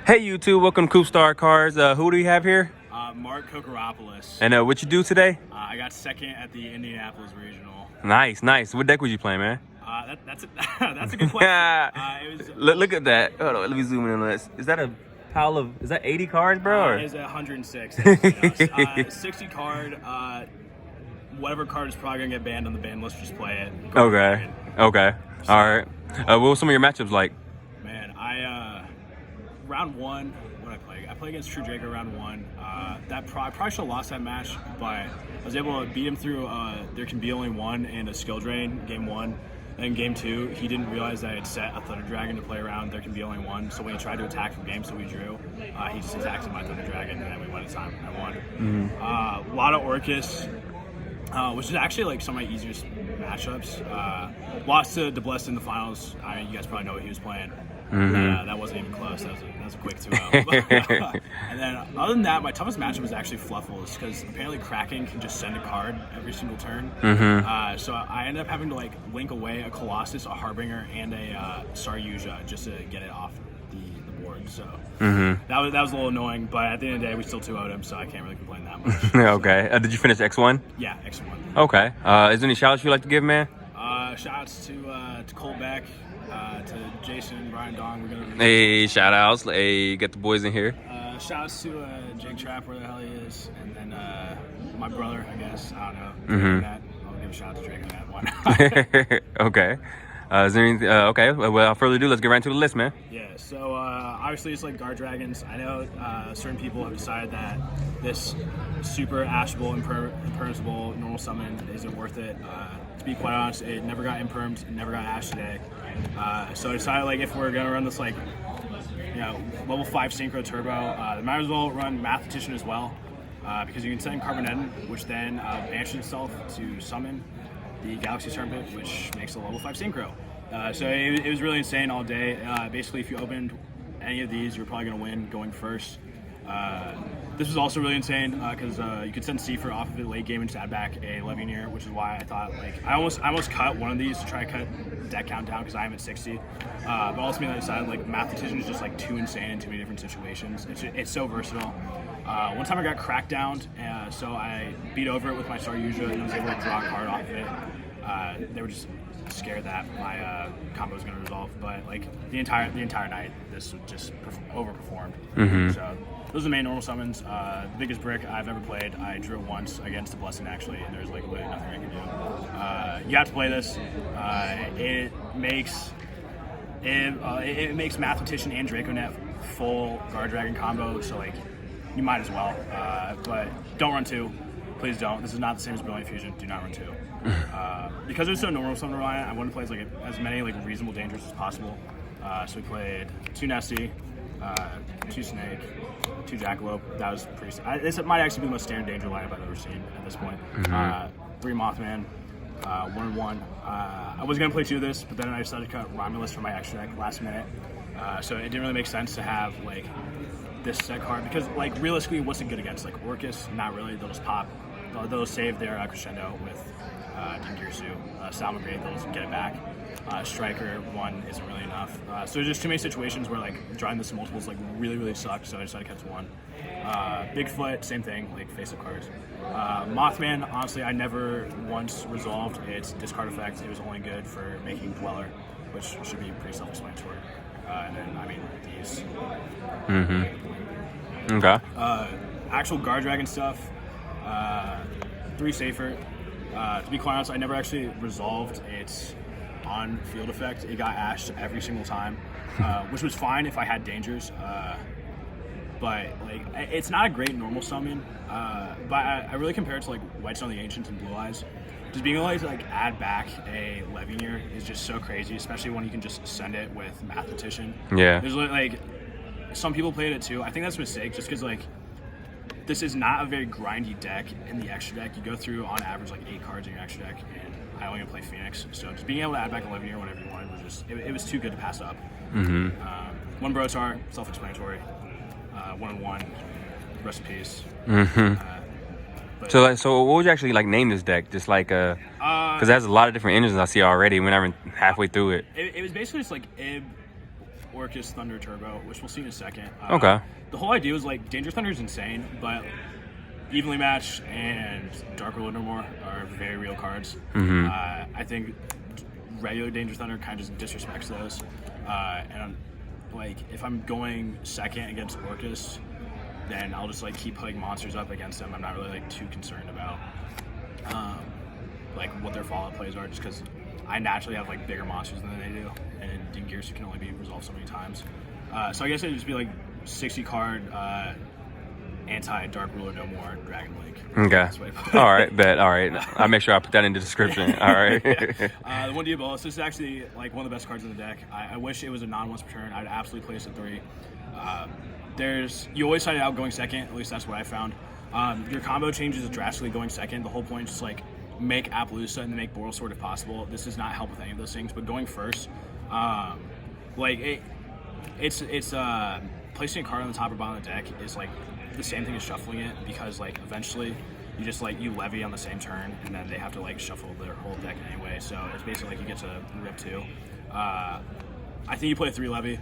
Hey YouTube, welcome to Coop Star Cars. Who do you have here? Kokoropoulos. And what you do today? I got second at the Indianapolis Regional. Nice. What deck was you playing, man? That's a good question. Look at that. Hold on, let me zoom in on this. Is that a pile of? Is that 80 cards, bro? It's 106. 60 card. Whatever card is probably gonna get banned on the ban list, just play it. Okay. All right. What were some of your matchups like? Man, round one. What did I play? I played against True Draco round one. I probably should have lost that match, but I was able to beat him through there can be only one and a skill drain game one. Then game two, he didn't realize that I had set a Thunder Dragon to play around. There can be only one. So when he tried to attack from game, so we drew. He just attacked my Thunder Dragon, and then we won at time. I won. A lot of Orcust, which is actually like some of my easiest matchups. Lost to DeBlessed in the finals. I mean, you guys probably know what he was playing. That wasn't even close. That was a quick 2-0. And then other than that, my toughest matchup was actually Fluffles, because apparently Kraken can just send a card every single turn. So I ended up having to like link away a Colossus, a Harbinger, and a Saryuja just to get it off the board. So that was a little annoying, but at the end of the day, we still 2-0'd him, so I can't really complain that much. Okay. Did you finish X1? Yeah, X1. Okay. Is there any shout outs you'd like to give, man? Shout outs to Cole Beck, to Jason, Brian Dong. We're gonna Hey, shout outs. Hey, get the boys in here. Shout outs to Jake Trapp, where the hell he is, and then my brother, I guess. I don't know. I'll give a shout out to Drake on that one. Okay. Is there anything? Okay. Well, without further ado, let's get right into the list, man. Yeah. So obviously, it's like Guard Dragons. I know certain people have decided that this super ashable, impermissible normal summon isn't worth it. To be quite honest, it never got impermed, it never got ash today. So I decided, like, if we're gonna run this, like, level 5 synchro turbo, might as well run Mathematician as well, because you can send Carbonetin, which then banishes itself to summon the Galaxy Serpent, which makes a level 5 synchro. So it was really insane all day. Basically, if you opened any of these, you're probably gonna win going first. This was also really insane because you could send Seifer off of it late game and just add back a Levianeer, which is why I thought, like, I almost cut one of these to try to cut deck count down because I am at 60. But ultimately I decided, like, Mathematician is just like too insane in too many different situations. It's so versatile. One time I got cracked down, so I beat over it with my Saryuja and was able to draw a card off of it. They were just scared that my combo was going to resolve, but like the entire night, this just overperformed. So those are the main normal summons. The biggest brick I've ever played. I drew it once against the Blessing, actually, and there's like literally nothing I can do. You have to play this. It makes Mathematician and Draconet full Guard Dragon combo, so like you might as well. But don't run 2. Please don't. This is not the same as Brilliant Fusion. Do not run 2. Because it's so normal summon reliant, I wanted to play as many like reasonable dangers as possible. So we played 2 Nessie, 2 Snake, 2 Jackalope. That was pretty. This might actually be the most standard danger lineup I've ever seen at this point. 3 Mothman, 1-1. I was gonna play 2 of this, but then I decided to cut Romulus from my extra deck last minute. So it didn't really make sense to have like this set card because, like, realistically, what's it good against? Like Orcust, not really. They'll just pop. They'll save their crescendo with Dingirsu. Salmon Great, they'll just get it back. Striker 1 isn't really enough. So there's just too many situations where, like, drawing this to multiples like really sucks. So I decided to cut to 1. Bigfoot, same thing, like face-up cards. Mothman, honestly, I never once resolved its discard effect. It was only good for making Dweller, which should be pretty self-explanatory. And then, I mean, these. Okay. Actual Guard Dragon stuff. 3 Safer. To be quite honest, I never actually resolved its on-field effect. It got ashed every single time, which was fine if I had dangers. But like, it's not a great normal summon. But I really compare it to like Whitestone the Ancients and Blue Eyes. Just being able to like add back a Levianeer is just so crazy, especially when you can just send it with Mathematician. Yeah. There's like some people played it too. I think that's a mistake, just because like this is not a very grindy deck. In the extra deck, you go through on average like 8 cards in your extra deck, and I only play Phoenix. So just being able to add back a Levianeer whenever you wanted was just it was too good to pass up. 1 Brotar, self-explanatory. 1-1, rest in peace. So what would you actually like name this deck? Just like because it has a lot of different engines I see already. We're not even halfway through it. It was basically just like Ib, Orcust Thunder Turbo, which we'll see in a second. Okay. The whole idea was like Danger Thunder is insane, but Evenly Matched and Dark Ruler No More are very real cards. I think regular Danger Thunder kind of just disrespects those. And like if I'm going second against Orcust, then I'll just like keep putting monsters up against them. I'm not really like too concerned about like what their follow-up plays are, just because I naturally have like bigger monsters than they do, and Din Gears can only be resolved so many times. So I guess it'd just be like 60 card anti Dark Ruler No More Dragon Link. Okay. All right, bet. All right. I'll make sure I put that in the description. All right. The one Diabolus, this is actually like one of the best cards in the deck. I wish it was a non-once per turn. I'd absolutely play this at 3. You always started out going second, at least that's what I found. Your combo changes drastically going second. The whole point is just like make Appaloosa and then make Boral Sword if possible. This does not help with any of those things, but going first, it's placing a card on the top or bottom of the deck is like the same thing as shuffling it, because like eventually you just like you levy on the same turn and then they have to like shuffle their whole deck anyway, so it's basically like you get to rip 2. I think you play 3 levy.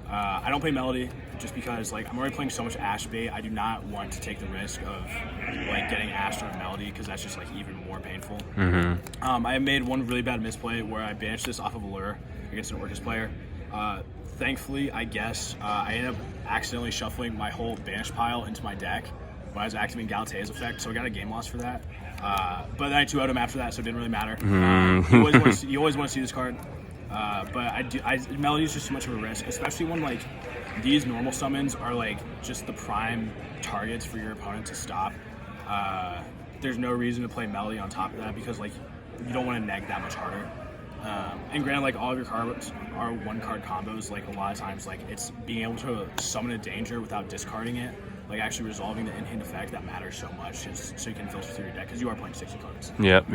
I don't play Melody just because like I'm already playing so much Ash bait. I do not want to take the risk of like getting Ash on Melody, because that's just like even more painful. I made one really bad misplay where I banished this off of Allure against an Orcust player. Thankfully, I guess, I ended up accidentally shuffling my whole banish pile into my deck when I was activating Galatea's effect, so I got a game loss for that. But then I 2-0'd him after that, so it didn't really matter. You always want to see this card. But Melody is just too much of a risk, especially when like these normal summons are like just the prime targets for your opponent to stop. There's no reason to play Melody on top of that, because like you don't want to neg that much harder. And granted, like all of your cards are 1-card combos. Like a lot of times, like it's being able to summon a danger without discarding it, like actually resolving the in-hand effect, that matters so much, just so you can filter through your deck, because you are playing 60 cards. Yep.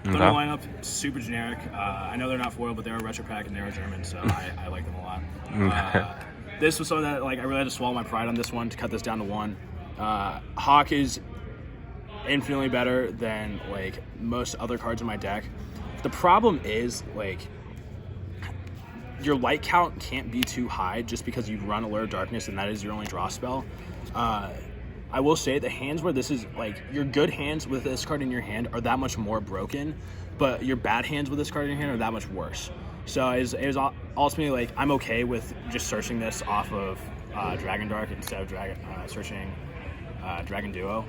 Thunder lineup, super generic. I know they're not foil, but they're a retro pack and they're German, so I like them a lot. This was something that like I really had to swallow my pride on this one to cut this down to 1. Hawk is infinitely better than like most other cards in my deck. The problem is like your light count can't be too high just because you run Allure of Darkness and that is your only draw spell. I will say the hands where this is like your good hands with this card in your hand are that much more broken, but your bad hands with this card in your hand are that much worse. So it was ultimately like I'm okay with just searching this off of Dragon Dark instead of searching Dragon Duo.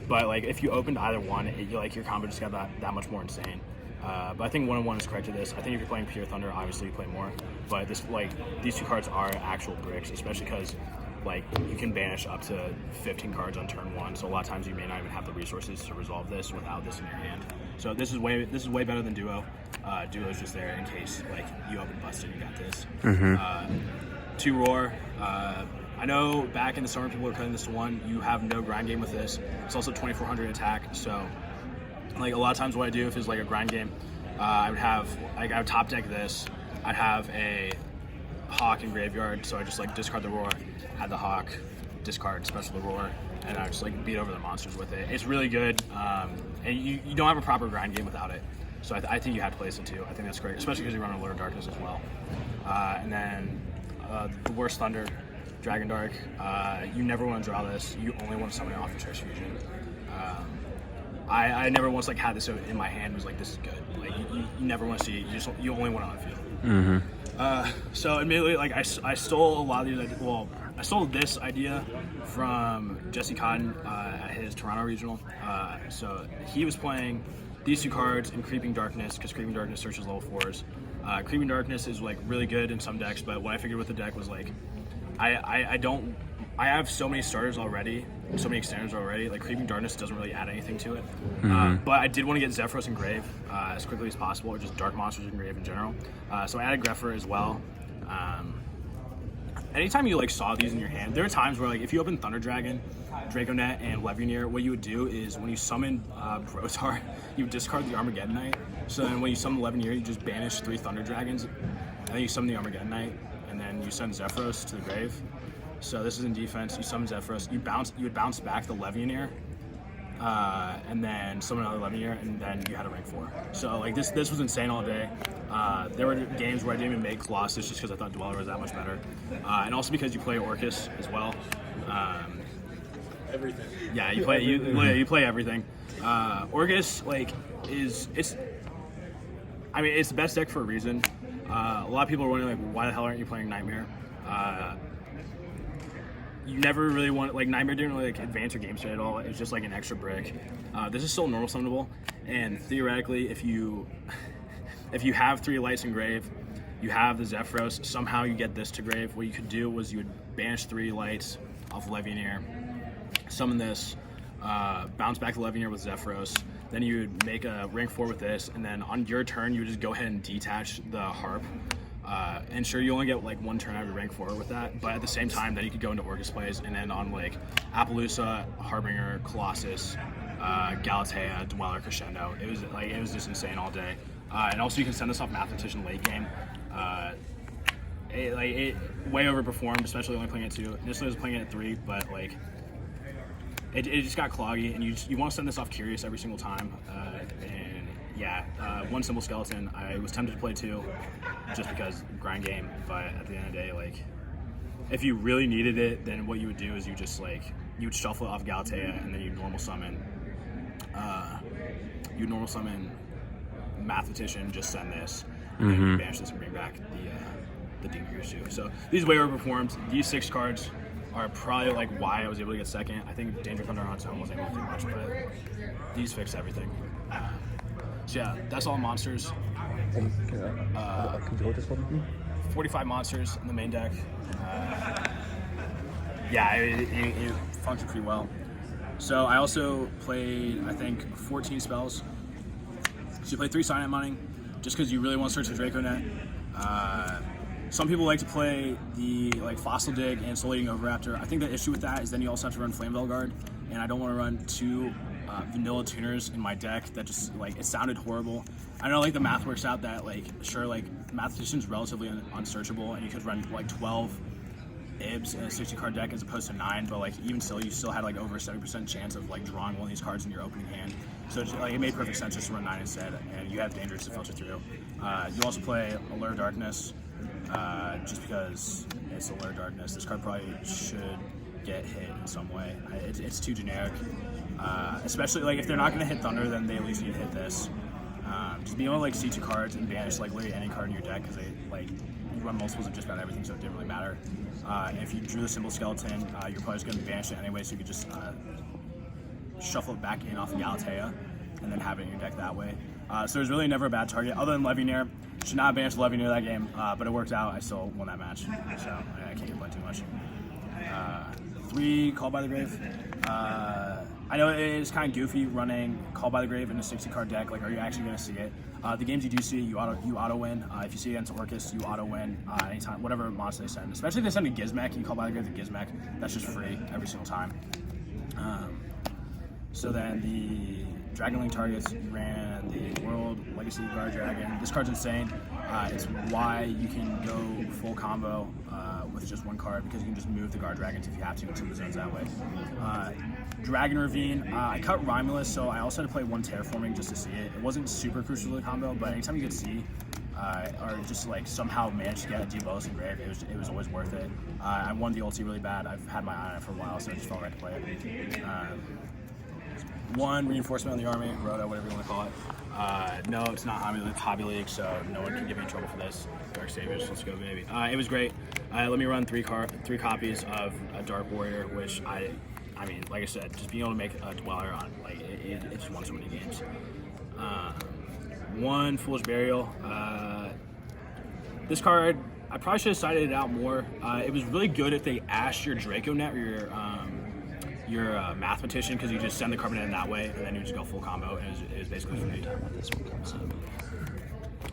But like if you opened either one, your combo just got that much more insane. But I think 1-1 is correct to this. I think if you're playing Pure Thunder, obviously you play more. But these 2 cards are actual bricks, especially because like you can banish up to 15 cards on turn 1. So a lot of times you may not even have the resources to resolve this without this in your hand. So this is way better than Duo. Duo is just there in case like you open busted and you got this. 2 Roar. I know back in the summer people were cutting this to 1. You have no grind game with this. It's also 2400 attack. So like a lot of times what I do if it's like a grind game, I would top deck this. I'd have a Hawk in graveyard, so I just like discard the Roar, add the Hawk, discard, special the Roar, and I just like beat over the monsters with it. It's really good, and you don't have a proper grind game without it. So I think you have to play this in 2. I think that's great, especially because you run Allure of Darkness as well. And then the worst Thunder, Dragon Dark. You never want to draw this. You only want to summon it off of Church Fusion. I never once like had this in my hand and was like, this is good. Like you never want to see it. You only want it on the field. So admittedly, like I stole a lot of these. I stole this idea from Jesse Cotton at his Toronto regional. So he was playing these 2 cards in Creeping Darkness, because Creeping Darkness searches level 4s. Creeping Darkness is like really good in some decks, but what I figured with the deck was like I have so many starters already, so many extenders already. Like Creeping Darkness doesn't really add anything to it. But I did want to get Zephyros and Grave as quickly as possible, or just dark monsters in Grave in general. So I added Greffer as well. Anytime you like saw these in your hand, there are times where like if you open Thunder Dragon, Draconet, and Levianeer, what you would do is when you summon Protar, you would discard the Armageddon Knight. So then when you summon Levianeer, you just banish 3 Thunder Dragons, and then you summon the Armageddon Knight, and then you send Zephyros to the grave. So this is in defense. You summon Zephyros. You would bounce back the Levianeer, and then summon another Levineer, and then you had a rank 4. So like this was insane all day. There were games where I didn't even make Colossus just because I thought Dweller was that much better, and also because you play Orcust as well. Everything. Yeah, you play everything. Orcust it's the best deck for a reason. A lot of people are wondering like, why the hell aren't you playing Nightmare? You never really want Nightmare didn't really advance your game state at all. It's just like an extra brick. This is still normal summonable, and theoretically, if you have 3 lights in grave, you have the Zephyros. Somehow you get this to grave. What you could do was you would banish 3 lights off Levineer, summon this, bounce back the Levineer with Zephyros. Then you would make a rank 4 with this, and then on your turn you would just go ahead and detach the Harp. And sure, you only get like 1 turn out of your rank 4 with that, but at the same time, then you could go into Orcust plays, and then on like Appaloosa, Harbinger, Colossus, Galatea, Dweller, Crescendo. It was just insane all day. And also, you can send this off Mathematician late game. It way overperformed, especially only playing at 2. Initially, I was playing it at 3, but like it just got cloggy, and you want to send this off Curious every single time. One Symbol Skeleton. I was tempted to play 2, just because grind game. But at the end of the day, like if you really needed it, then what you would do is you would shuffle it off Galatea, and then you normal summon. You normal summon Mathematician, just send this, and then you banish this and bring back the Demon Guru. So these way overperformed. These 6 cards are probably like why I was able to get second. I think Danger Thunder on its own wasn't able to do much, but these fixed everything. So yeah, that's all monsters. Can you hold this one? 45 monsters in the main deck. It functioned pretty well. So I also played, I think, 14 spells. So you play 3 Signet Mining, just because you really want to search the Draco Net. Some people like to play the Fossil Dig and Insulating Overraptor. I think the issue with that is then you also have to run Flame Veil Guard, and I don't want to run 2 vanilla tuners in my deck that just it sounded horrible. I know the math works out that Mathematician's relatively unsearchable, and you could run 12 Ibs in a 60 card deck as opposed to 9, but even still, you still had over a 70% chance of drawing one of these cards in your opening hand. So it made perfect sense just to run 9 instead, and you have Dangerous to filter through. You also play Allure Darkness, just because it's Allure Darkness. This card probably should get hit in some way. It's too generic, especially if they're not going to hit Thunder, then they at least need to hit this. Just being able to see 2 cards and banish literally any card in your deck, because you run multiples of just about everything, so it didn't really matter. And if you drew the Symbol Skeleton, you're probably just going to banish it anyway, so you could just shuffle it back in off of Galatea and then have it in your deck that way. So there's really never a bad target other than Levineer. Should not have banished Levineer that game, but it worked out. I still won that match, so I can't complain too much. 3 Call by the Grave. I know it's kind of goofy running Call by the Grave in a 60 card deck. Are you actually going to see it? The games you do see, you auto win. If you see it against Orcust, you auto win anytime, whatever monster they send. Especially if they send a Gizmek, you Call by the Grave the Gizmek. That's just free every single time. So then the Dragonling targets, you ran the World Legacy Guard Dragon. This card's insane. It's why you can go full combo with just 1 card, because you can just move the Guard Dragons if you have to into the zones that way. Dragon Ravine, I cut Rhymulus, so I also had to play 1 Terraforming just to see it. It wasn't super crucial to the combo, but anytime you could see or just somehow manage to get a Delos and Grave, it was always worth it. I won the ulti really bad. I've had my eye on it for a while, so I just felt right to play it. 1 Reinforcement on the army, Rhoda, whatever you want to call it. No, it's not Hobby League, so no one can get me in trouble for this. Dark Saviors, let's go, baby. It was great. Let me run 3 copies of a Dark Warrior, which I mean, like I said, just being able to make a Dweller on, it just won so many games. 1 Foolish Burial. This card, I probably should have sided it out more. It was really good if they ashed your Draco Net or your Mathematician, because you just send the Carbon in that way, and then you just go full combo, and it was basically free.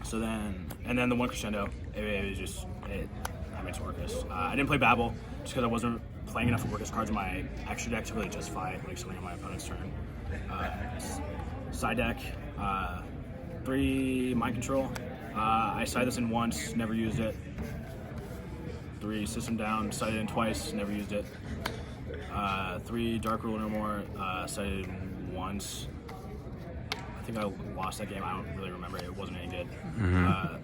So then the 1 Crescendo, it was just, I made Orcust. I didn't play Babel, just because I wasn't playing enough Orcust cards in my extra deck to really justify something on my opponent's turn. Side deck, 3 Mind Control. I sided this in once, never used it. 3 System Down, sided in twice, never used it. 3 Dark Rule No More, sided in once. I think I lost that game. I don't really remember. It wasn't any good.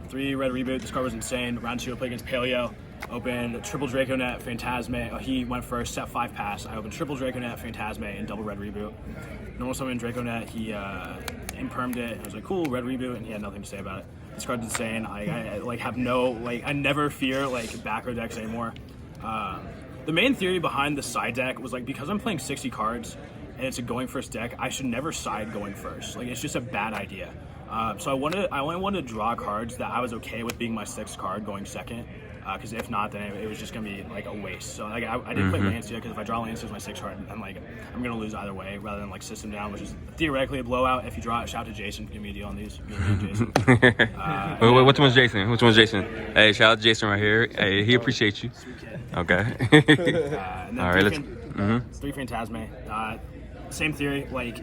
3 red reboot. This card was insane. Round 2, I played against Paleo. Opened triple Draco Net, Phantasme. He went first, set 5 pass. I opened triple Draco Net, Phantasme, and double red reboot. Normal summon Draco Net. He impermed it. I was like, cool, red reboot, and he had nothing to say about it. This card's insane. I like have no I never fear like back row decks anymore. The main theory behind the side deck was like because I'm playing 60 cards and it's a going first deck, I should never side going first. Like it's just a bad idea. So I only wanted to draw cards that I was okay with being my 6th card going second. Because if not, then it was just gonna be like a waste. So like I didn't play Lancia because if I draw Lancia as my 6th card, I'm gonna lose either way. Rather than like system down, which is theoretically a blowout. If you draw it, shout out to Jason. Give me a deal on these. Me and Jason. Which one's Jason? Which one's Jason? Hey, shout out to Jason right here. Hey, he appreciates you. Sweet kid. Okay. And then All right, let's. 3 Phantasme. Same theory. Like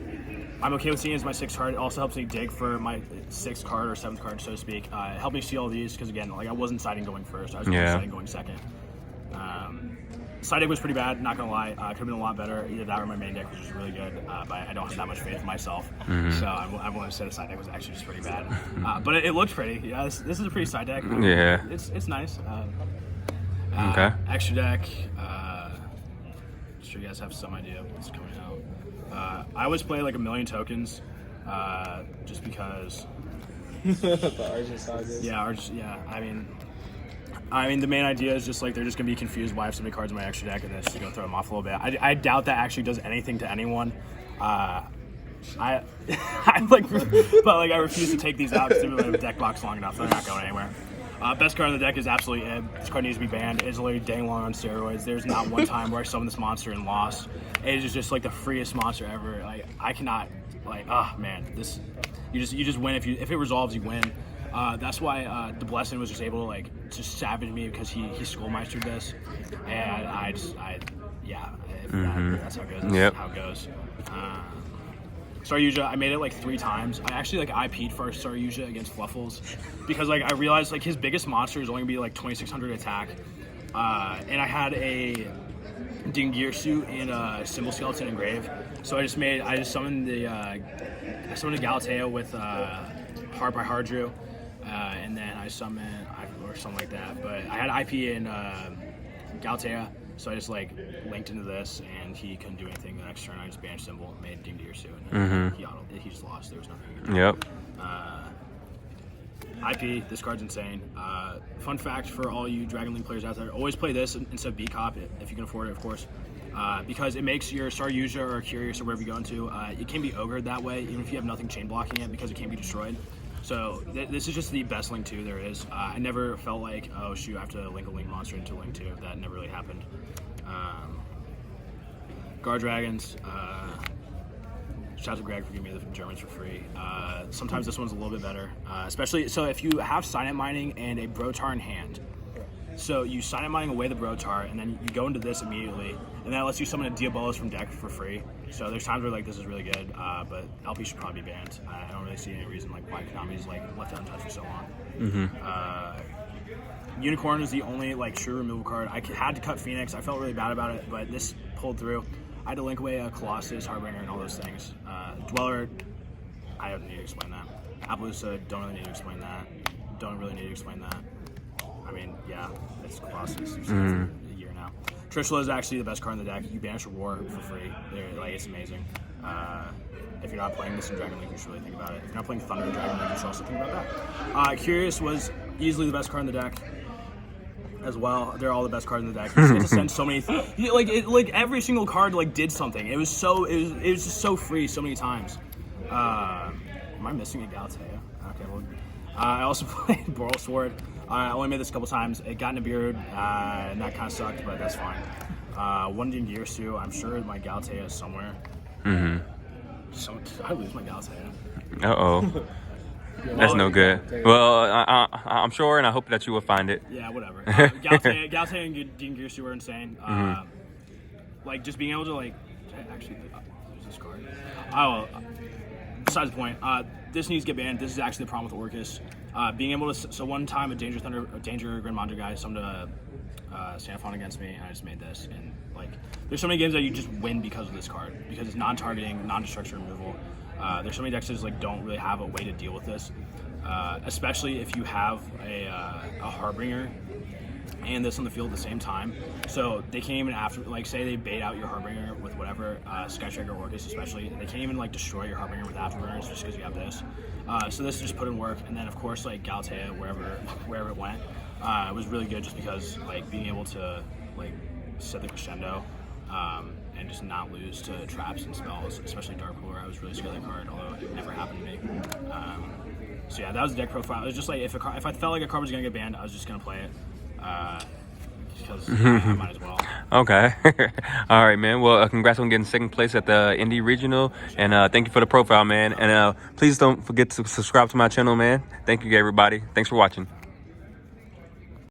I'm okay with seeing it as my 6th card. It also helps me dig for my 6th card or 7th card, so to speak. It helped me see all these because again, like I wasn't siding going first. I was siding going second. Side deck was pretty bad. Not gonna lie. Could have been a lot better. Either that or my main deck, which was really good. But I don't have that much faith in myself, so I want to say the side deck was actually just pretty bad. But it looked pretty. Yeah, this is a pretty side deck. Yeah. It's nice. Okay. Extra deck. I'm sure you guys have some idea of what's coming out. I always play like 1,000,000 tokens, just because. The Argent Sagas. Yeah. I mean, the main idea is just like they're just gonna be confused why I have so many cards in my extra deck, and this is gonna throw them off a little bit. I doubt that actually does anything to anyone. I like, but like I refuse to take these out because they've been in the deck box long enough. They're not going anywhere. Best card on the deck is absolutely Ib. This card needs to be banned. It's literally dang long on steroids. There's not one time where I summoned this monster and lost. It is just like the freest monster ever. Like I cannot, like, man, this you just win if it resolves, you win. That's why the Blessing was just able to like just savage me because he Skullmeistered this, and that's how it goes. Yep. How it goes. Saryuja, I made it like 3 times. I actually like IP'd first Saryuja against Fluffles because like I realized like his biggest monster is only gonna be like 2,600 attack, and I had a Dingirsu and a Symbol Skeleton Engrave. So I just summoned a Galatea with Heart by Hardrew, and then I summoned or something like that. But I had IP in Galatea. So I just like linked into this, and he couldn't do anything the next turn. I just banished Symbol, made Dingirsu, and he just lost. There was nothing he could do. Yep. IP, this card's insane. Fun fact for all you Dragon Link players out there, always play this instead of B-Cop, if you can afford it, of course. Because it makes your Saryuja or Curious or wherever you go into, it can be ogred that way, even if you have nothing chain blocking it, because it can't be destroyed. So this is just the best Link 2 there is. I never felt like, oh shoot, I have to link a Link monster into Link 2. That never really happened. Guard Dragons. Shout out to Greg for giving me the Germans for free. Sometimes this one's a little bit better. Especially, so if you have Signet Mining and a Brotar in hand, so you Signet Mining away the Brotar, and then you go into this immediately, and that lets you summon a Diabolos from deck for free. So there's times where like this is really good, but LP should probably be banned. I don't really see any reason like why Konami's like left it untouched for so long. Unicorn is the only like true removal card. I had to cut Phoenix. I felt really bad about it, but this pulled through. I had to link away Colossus, Harbinger, and all those things. Dweller, I don't need to explain that. Appaloosa, don't really need to explain that. Don't really need to explain that. I mean, yeah, it's Colossus. You've seen it for a year now. Trishula is actually the best card in the deck. You banish a war for free. It's amazing. If you're not playing this in Dragon League, you should really think about it. If you're not playing Thunder in Dragon League, you should also think about that. Curious was easily the best card in the deck as well. They're all the best cards in the deck. You get to send so many, like every single card like did something. It was just so free so many times. Am I missing a Galatea? Okay, well, I also played Boral Sword. I only made this a couple times. It got in a beard, and that kind of sucked, but that's fine. One Dingirsu. I'm sure my Galatea is somewhere. So did I lose my Galatea? Uh-oh. That's no good. Well, I'm sure, and I hope that you will find it. Yeah, whatever. Galatea and Dingirsu were insane. Like, just being able to, like... Actually, there's this card. Oh, besides the point. This needs to get banned. This is actually the problem with Orcust. being able to, so one time a Danger Grandmander guy summoned a Sanfon against me, and I just made this. And like, there's so many games that you just win because of this card, because it's non-targeting, non-destruction removal. There's so many decks that just like don't really have a way to deal with this, especially if you have a Harbinger and this on the field at the same time. So they can't even, after, like, say they bait out your Harbinger with whatever, Skystriker or Orcust especially, they can't even like destroy your Harbinger with Afterburners just because you have this. So this just put in work, and then of course like Galatea, wherever it went, it was really good just because like being able to like set the crescendo and just not lose to traps and spells, especially Dark Ruler. I was really scared of that card, although it never happened to me. So yeah, that was the deck profile. It was just like if I felt like a card was gonna get banned, I was just gonna play it. Because I might as well. Okay. All right, man. Well, congrats on getting second place at the Indie Regional, and thank you for the profile, man. And please don't forget to subscribe to my channel, man. Thank you, everybody. Thanks for watching.